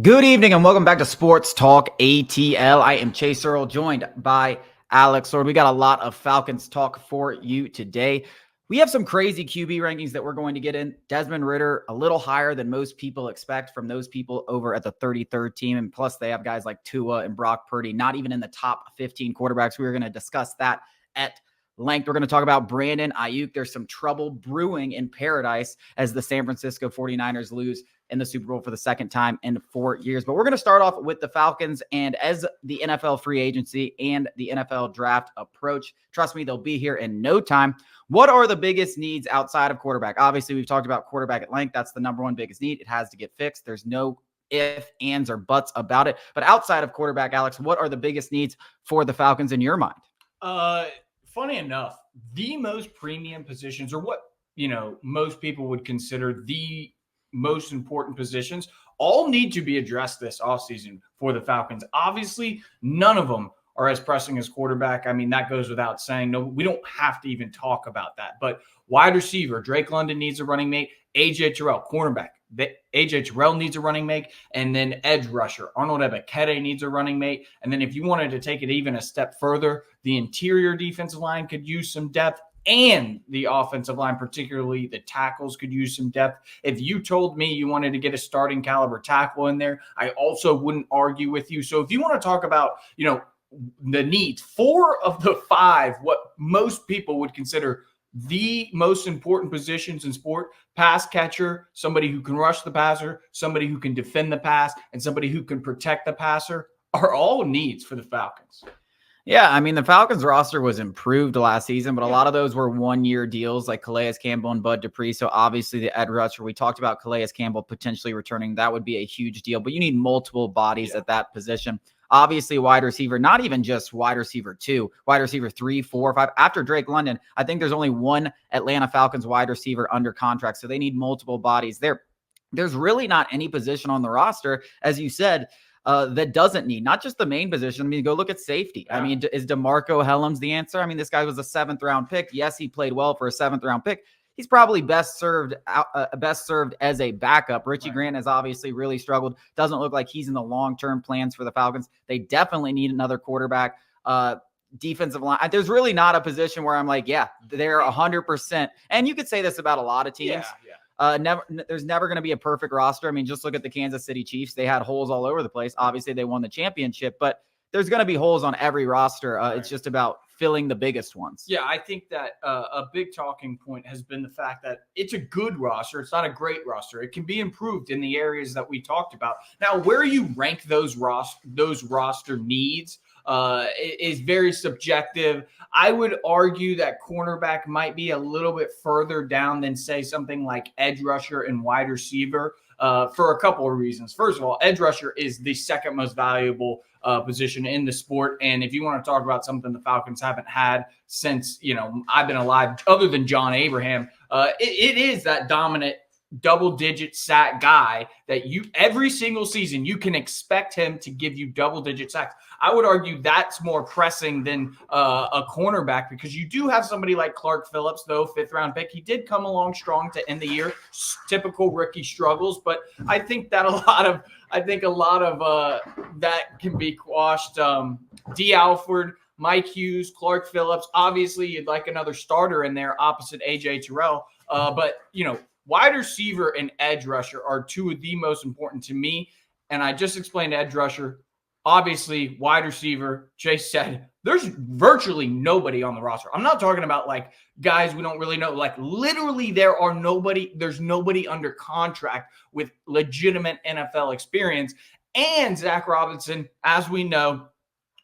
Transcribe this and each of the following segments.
Good evening and welcome back to Sports Talk ATL. I am Chase Earl, joined by Alex Lord. We got a lot of Falcons talk for you today. We have some crazy QB rankings that we're going to get in. Desmond Ridder, a little higher than most people expect from those people over at the 33rd team. And plus, they have guys like Tua and Brock Purdy, not even in the top 15 quarterbacks. We are going to discuss that at length. We're going to talk about Brandon Ayuk. There's some trouble brewing in paradise as the San Francisco 49ers lose in the Super Bowl for the second time in 4 years. But we're going to start off with the Falcons. And as the NFL free agency and the NFL draft approach, trust me, they'll be here in no time. What are the biggest needs outside of quarterback? Obviously, we've talked about quarterback at length. That's the number one biggest need. It has to get fixed. There's no if, ands, or buts about it. But outside of quarterback, Alex, what are the biggest needs for the Falcons in your mind? Funny enough, the most premium positions, or what, most people would consider the most important positions, all need to be addressed this offseason for the Falcons. Obviously, none of them are as pressing as quarterback. I mean, that goes without saying. No, we don't have to even talk about that. But wide receiver, Drake London needs a running mate. AJ Terrell, cornerback. AJ Terrell needs a running mate. And then edge rusher, Arnold Ebiketie needs a running mate. And then if you wanted to take it even a step further, the interior defensive line could use some depth. And the offensive line, particularly the tackles, could use some depth. If you told me you wanted to get a starting caliber tackle in there, I also wouldn't argue with you. So if you want to talk about, the needs, 4 of the 5, what most people would consider the most important positions in sport: pass catcher, somebody who can rush the passer, somebody who can defend the pass, and somebody who can protect the passer, are all needs for the Falcons. Yeah, I mean, the Falcons roster was improved last season, but a lot of those were one-year deals like Calais Campbell and Bud Dupree. So obviously the edge rusher, we talked about Calais Campbell potentially returning. That would be a huge deal, but you need multiple bodies at that position. Obviously, wide receiver, not even just wide receiver 2, wide receiver 3, 4, 5. After Drake London, I think there's only one Atlanta Falcons wide receiver under contract, so they need multiple bodies there. There's really not any position on the roster, as you said, that doesn't need, not just the main position. I mean, go look at safety. Yeah. I mean, is DeMarco Hellams the answer? I mean, this guy was a 7th round pick. Yes, he played well for a 7th round pick. He's probably best served as a backup. Richie Grant has obviously really struggled. Doesn't look like he's in the long-term plans for the Falcons. They definitely need another quarterback. Defensive line. There's really not a position where I'm like, yeah, they're 100%. And you could say this about a lot of teams. There's never going to be a perfect roster. I mean, just look at the Kansas City Chiefs. They had holes all over the place. Obviously, they won the championship, but there's going to be holes on every roster. It's just about filling the biggest ones. Yeah, I think that a big talking point has been the fact that it's a good roster. It's not a great roster. It can be improved in the areas that we talked about. Now, where you rank those roster needs is very subjective. I would argue that cornerback might be a little bit further down than, say, something like edge rusher and wide receiver for a couple of reasons. First of all, edge rusher is the second most valuable position in the sport. And if you want to talk about something the Falcons haven't had since, I've been alive, other than John Abraham, it is that dominant double-digit sack guy that every single season you can expect him to give you double-digit sacks. I would argue that's more pressing than a cornerback, because you do have somebody like Clark Phillips, though, 5th-round pick. He did come along strong to end the year. Typical rookie struggles, but I think that a lot of that can be quashed. D. Alford, Mike Hughes, Clark Phillips. Obviously, you'd like another starter in there opposite AJ Terrell, but wide receiver and edge rusher are 2 of the most important to me. And I just explained edge rusher. Obviously, wide receiver, Chase said, there's virtually nobody on the roster. I'm not talking about like guys we don't really know. Like literally there's nobody under contract with legitimate NFL experience. And Zach Robinson, as we know,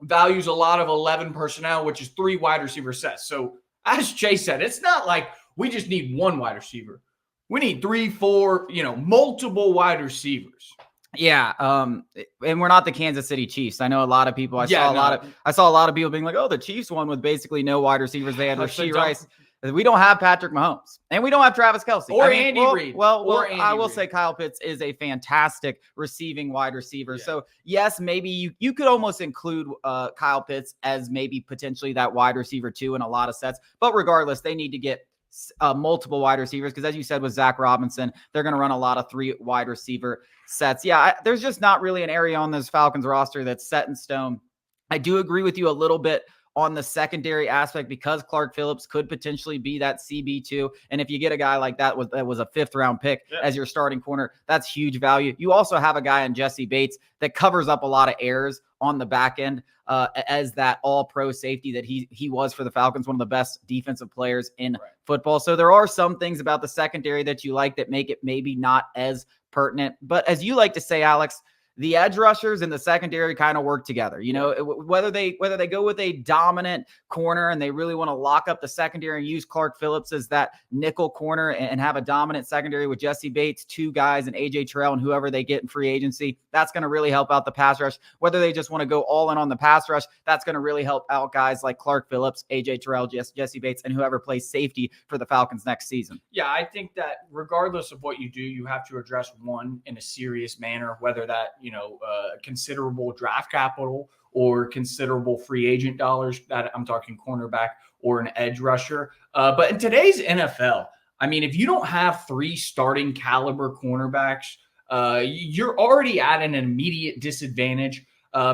values a lot of 11 personnel, which is 3 wide receiver sets. So as Chase said, it's not like we just need one wide receiver. We need 3, 4, multiple wide receivers. Yeah, and we're not the Kansas City Chiefs. I know a lot of people. I saw a lot of people being like, "Oh, the Chiefs won with basically no wide receivers. They had Rashee Rice." We don't have Patrick Mahomes, and we don't have Travis Kelce or Andy Reid. I will say Kyle Pitts is a fantastic receiving wide receiver. Yeah. So yes, maybe you could almost include Kyle Pitts as maybe potentially that wide receiver 2 in a lot of sets. But regardless, they need to get multiple wide receivers, because as you said with Zach Robinson, they're going to run a lot of 3 wide receiver sets. Yeah, there's just not really an area on this Falcons roster that's set in stone. I do agree with you a little bit on the secondary aspect, because Clark Phillips could potentially be that CB2. And if you get a guy like that was a 5th round pick as your starting corner, that's huge value. You also have a guy in Jesse Bates that covers up a lot of errors on the back end as that all-pro safety that he was for the Falcons, one of the best defensive players in football. So there are some things about the secondary that you like that make it maybe not as pertinent. But as you like to say, Alex, the edge rushers and the secondary kind of work together. You know, whether they go with a dominant corner and they really want to lock up the secondary and use Clark Phillips as that nickel corner and have a dominant secondary with Jesse Bates, 2 guys, and AJ Terrell and whoever they get in free agency, that's going to really help out the pass rush. Whether they just want to go all in on the pass rush, that's going to really help out guys like Clark Phillips, AJ Terrell, Jesse Bates, and whoever plays safety for the Falcons next season. Yeah, I think that regardless of what you do, you have to address one in a serious manner, whether that, considerable draft capital or considerable free agent dollars, that I'm talking cornerback or an edge rusher. But in today's NFL, I mean, if you don't have 3 starting caliber cornerbacks, you're already at an immediate disadvantage.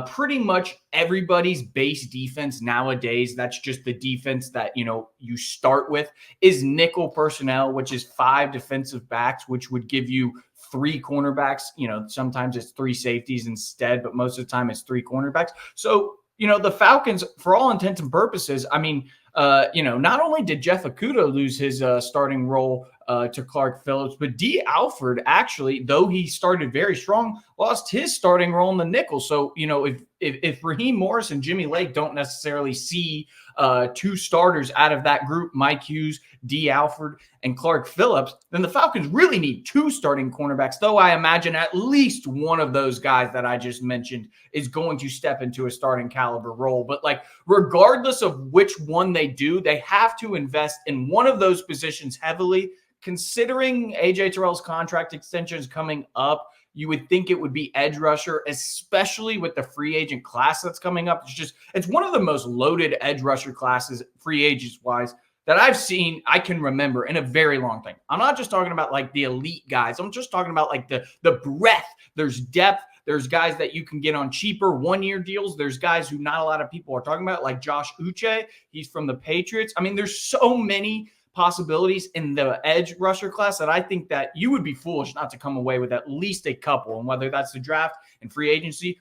Pretty much everybody's base defense nowadays, that's just the defense that, you start with, is nickel personnel, which is 5 defensive backs, which would give you 3 cornerbacks. Sometimes it's 3 safeties instead, but most of the time it's 3 cornerbacks. So, the Falcons, for all intents and purposes, I mean, not only did Jeff Okudah lose his starting role to Clark Phillips, but D. Alford actually, though he started very strong, lost his starting role in the nickel. So, if Raheem Morris and Jimmy Lake don't necessarily see 2 starters out of that group, Mike Hughes, D. Alford, and Clark Phillips, then the Falcons really need 2 starting cornerbacks, though I imagine at least one of those guys that I just mentioned is going to step into a starting caliber role. But regardless of which one they do, they have to invest in one of those positions heavily. Considering AJ Terrell's contract extension is coming up, you would think it would be edge rusher, especially with the free agent class that's coming up. It's one of the most loaded edge rusher classes, free agents wise, that I've seen, I can remember in a very long time. I'm not just talking about the elite guys. I'm just talking about the breadth. There's depth. There's guys that you can get on cheaper 1-year deals. There's guys who not a lot of people are talking about, like Josh Uche. He's from the Patriots. I mean, there's so many possibilities in the edge rusher class that I think that you would be foolish not to come away with at least a couple. And whether that's the draft and free agency,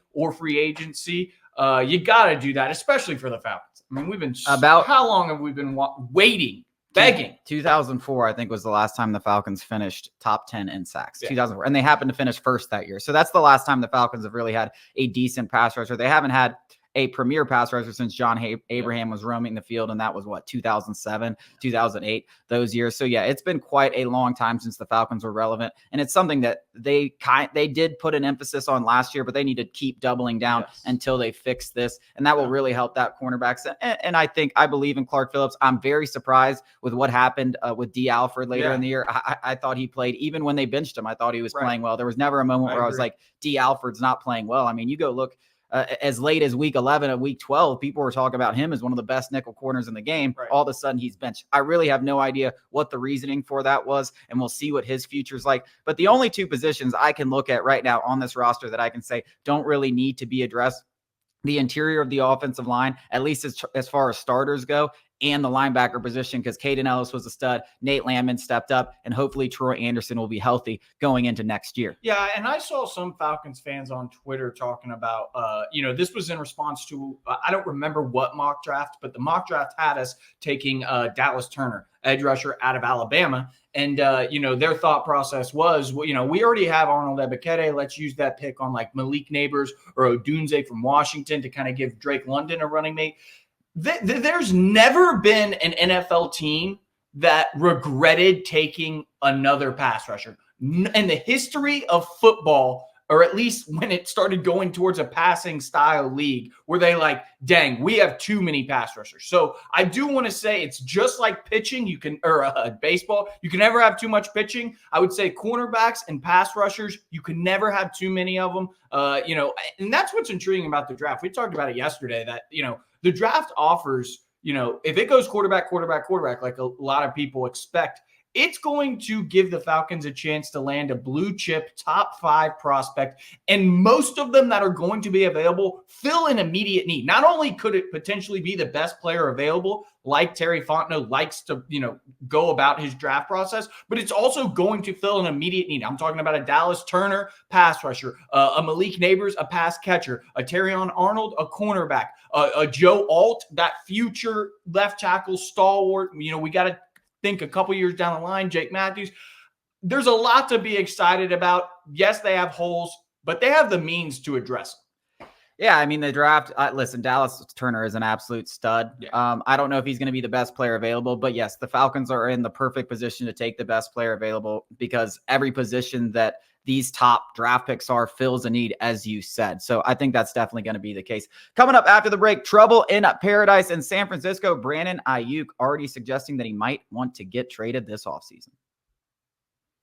you got to do that, especially for the Falcons. I mean, we've been how long have we been waiting, begging? 2004, I think, was the last time the Falcons finished top 10 in sacks. 2004, and they happened to finish first that year. So that's the last time the Falcons have really had a decent pass rusher. They haven't had a premier pass rusher since John Abraham was roaming the field, and that was 2007, 2008, those years. So yeah, it's been quite a long time since the Falcons were relevant, and it's something that they did put an emphasis on last year, but they need to keep doubling down until they fix this, and that will really help that cornerbacks. And I believe in Clark Phillips. I'm very surprised with what happened with D. Alford later in the year. I thought he played, even when they benched him, I thought he was playing well. There was never a moment where I was like, D. Alford's not playing well. I mean, you go look. As late as week 11 and week 12, people were talking about him as one of the best nickel corners in the game. All of a sudden, he's benched. I really have no idea what the reasoning for that was, and we'll see what his future's like. But the only 2 positions I can look at right now on this roster that I can say don't really need to be addressed, the interior of the offensive line, at least as far as starters go, and the linebacker position, because Caden Ellis was a stud, Nate Landman stepped up, and hopefully Troy Anderson will be healthy going into next year. Yeah, and I saw some Falcons fans on Twitter talking about, this was in response to, I don't remember what mock draft, but the mock draft had us taking Dallas Turner, edge rusher out of Alabama. And, their thought process was, we already have Arnold Ebiketie. Let's use that pick on Malik Neighbors or Odunze from Washington to kind of give Drake London a running mate. There's never been an NFL team that regretted taking another pass rusher in the history of football, or at least when it started going towards a passing style league, where they dang, we have too many pass rushers. So I do want to say it's just like pitching. Baseball, you can never have too much pitching. I would say cornerbacks and pass rushers, you can never have too many of them. And that's what's intriguing about the draft. We talked about it yesterday that, the draft offers if it goes quarterback, like a lot of people expect, it's going to give the Falcons a chance to land a blue chip top 5 prospect. And most of them that are going to be available fill an immediate need. Not only could it potentially be the best player available, like Terry Fontenot likes to, go about his draft process, but it's also going to fill an immediate need. I'm talking about a Dallas Turner pass rusher, a Malik Neighbors, a pass catcher, a Terrion Arnold, a cornerback, a Joe Alt, that future left tackle stalwart. We got to think a couple years down the line, Jake Matthews. There's a lot to be excited about. Yes, they have holes, but they have the means to address them. Yeah, I mean, the draft, listen, Dallas Turner is an absolute stud. Yeah. I don't know if he's going to be the best player available, but yes, the Falcons are in the perfect position to take the best player available because every position that these top draft picks fills a need, as you said. So I think that's definitely going to be the case. Coming up after the break, trouble in paradise in San Francisco. Brandon Ayuk already suggesting that he might want to get traded this offseason.